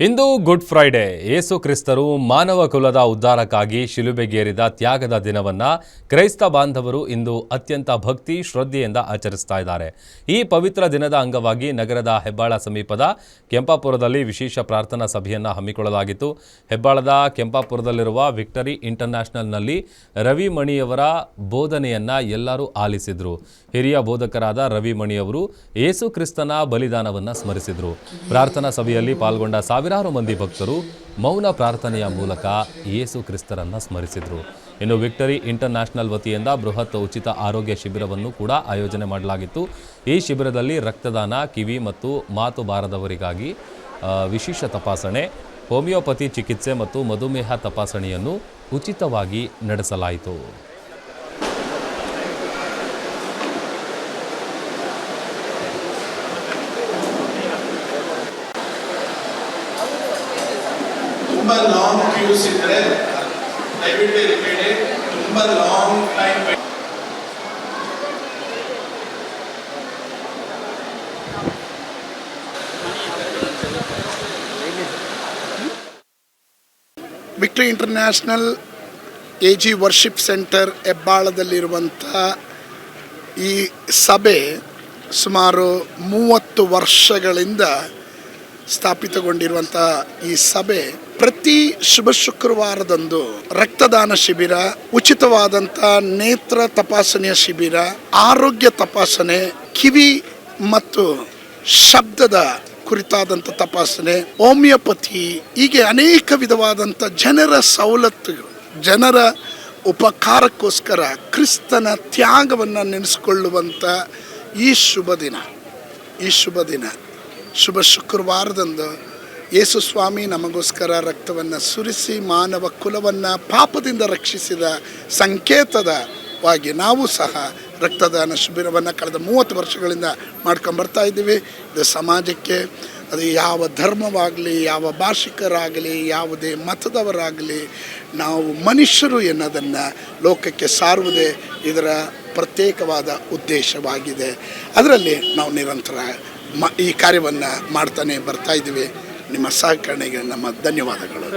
ಇಂದು good Friday. ಯೇಸು ಕ್ರಿಸ್ತರು ಮಾನವ ಕುಲದ ಉದ್ಧಾರಕ್ಕಾಗಿ ಶಿಲುಬೆಗೇರಿದ ತ್ಯಾಗದ ದಿನವನ್ನ ಕ್ರೈಸ್ತ ಬಾಂಧವರು ಇಂದು ಅತ್ಯಂತ ಭಕ್ತಿ ಶ್ರದ್ಧೆಯಿಂದ ಆಚರಿಸ್ತಾ ಇದ್ದಾರೆ. ಈ ಪವಿತ್ರ ದಿನದ ಅಂಗವಾಗಿ ನಗರದ ಹೆಬ್ಬಾಳ ಸಮೀಪದ ಕೆಂಪಾಪುರದಲ್ಲಿ ವಿಶೇಷ ಪ್ರಾರ್ಥನಾ ಸಭೆಯನ್ನು ಹಮ್ಮಿಕೊಳ್ಳಲಾಗಿತ್ತು. ಹೆಬ್ಬಾಳದ ಕೆಂಪಾಪುರದಲ್ಲಿರುವ ವಿಕ್ಟರಿ ಇಂಟರ್ನ್ಯಾಷನಲ್ನಲ್ಲಿ ರವಿ ಮಣಿಯವರ ಬೋಧನೆಯನ್ನ ಎಲ್ಲರೂ ಆಲಿಸಿದ್ರು. ಹಿರಿಯ ಬೋಧಕರಾದ ರವಿ ಮಣಿಯವರು ಯೇಸು ಕ್ರಿಸ್ತನ ಬಲಿದಾನವನ್ನ ಸ್ಮರಿಸಿದ್ರು. ಪ್ರಾರ್ಥನಾ ಸಭೆಯಲ್ಲಿ ಪಾಲ್ಗೊಂಡ ಸಾವಿರಾರು ಮಂದಿ ಭಕ್ತರು ಮೌನ ಪ್ರಾರ್ಥನೆಯ ಮೂಲಕ ಯೇಸು ಕ್ರಿಸ್ತರನ್ನು ಸ್ಮರಿಸಿದರು. ಇನ್ನು ವಿಕ್ಟರಿ ಇಂಟರ್ನ್ಯಾಷನಲ್ ವತಿಯಿಂದ ಬೃಹತ್ ಉಚಿತ ಆರೋಗ್ಯ ಶಿಬಿರವನ್ನು ಕೂಡ ಆಯೋಜನೆ ಮಾಡಲಾಗಿತ್ತು. ಈ ಶಿಬಿರದಲ್ಲಿ ರಕ್ತದಾನ, ಕಿವಿ ಮತ್ತು ಮಾತು ಬಾರದವರಿಗಾಗಿ ವಿಶೇಷ ತಪಾಸಣೆ, ಹೋಮಿಯೋಪತಿ ಚಿಕಿತ್ಸೆ ಮತ್ತು ಮಧುಮೇಹ ತಪಾಸಣೆಯನ್ನು ಉಚಿತವಾಗಿ ನಡೆಸಲಾಯಿತು. ತುಂಬ ಲಾಂಗ್ ಕ್ಯೂಸ್ ಇದ್ದರೆ ದಯವಿಟ್ಟು ಇರಬೇಡಿ. ತುಂಬ long time victory international AG worship centre ಹೆಬ್ಬಾಳದಲ್ಲಿರುವಂಥ ಈ ಸಭೆ ಸುಮಾರು 30 ವರ್ಷಗಳಿಂದ ಸ್ಥಾಪಿತಗೊಂಡಿರುವಂಥ ಈ ಸಭೆ ಪ್ರತಿ ಶುಭ ಶುಕ್ರವಾರದಂದು ರಕ್ತದಾನ ಶಿಬಿರ, ಉಚಿತವಾದಂಥ ನೇತ್ರ ತಪಾಸಣೆಯ ಶಿಬಿರ, ಆರೋಗ್ಯ ತಪಾಸಣೆ, ಕಿವಿ ಮತ್ತು ಶಬ್ದದ ಕುರಿತಾದಂಥ ತಪಾಸಣೆ, ಹೋಮಿಯೋಪತಿ, ಹೀಗೆ ಅನೇಕ ವಿಧವಾದಂಥ ಜನರ ಸವಲತ್ತುಗಳು, ಜನರ ಉಪಕಾರಕ್ಕೋಸ್ಕರ ಕ್ರಿಸ್ತನ ತ್ಯಾಗವನ್ನು ನೆನೆಸಿಕೊಳ್ಳುವಂಥ ಈ ಶುಭ ದಿನ ಶುಭ ಶುಕ್ರವಾರದಂದು ಯೇಸು ಸ್ವಾಮಿ ನಮಗೋಸ್ಕರ ರಕ್ತವನ್ನು ಸುರಿಸಿ ಮಾನವ ಕುಲವನ್ನು ಪಾಪದಿಂದ ರಕ್ಷಿಸಿದ ಸಂಕೇತದವಾಗಿ ನಾವು ಸಹ ರಕ್ತದಾನ ಶಿಬಿರವನ್ನು ಕಳೆದ 30 ವರ್ಷಗಳಿಂದ ಮಾಡ್ಕೊಂಬರ್ತಾ ಇದ್ದೀವಿ. ಇದು ಸಮಾಜಕ್ಕೆ, ಅದು ಯಾವ ಧರ್ಮವಾಗಲಿ, ಯಾವ ಭಾಷಿಕರಾಗಲಿ, ಯಾವುದೇ ಮತದವರಾಗಲಿ, ನಾವು ಮನುಷ್ಯರು ಎನ್ನೋದನ್ನು ಲೋಕಕ್ಕೆ ಸಾರುವುದೇ ಇದರ ಪ್ರತ್ಯೇಕವಾದ ಉದ್ದೇಶವಾಗಿದೆ. ಅದರಲ್ಲಿ ನಾವು ನಿರಂತರ ಈ ಕಾರ್ಯವನ್ನು ಮಾಡ್ತಾನೆ ಬರ್ತಾ ಇದ್ದೀವಿ. ನಿಮ್ಮ ಸಹಕರಣೆಗೆ ನಮ್ಮ ಧನ್ಯವಾದಗಳು.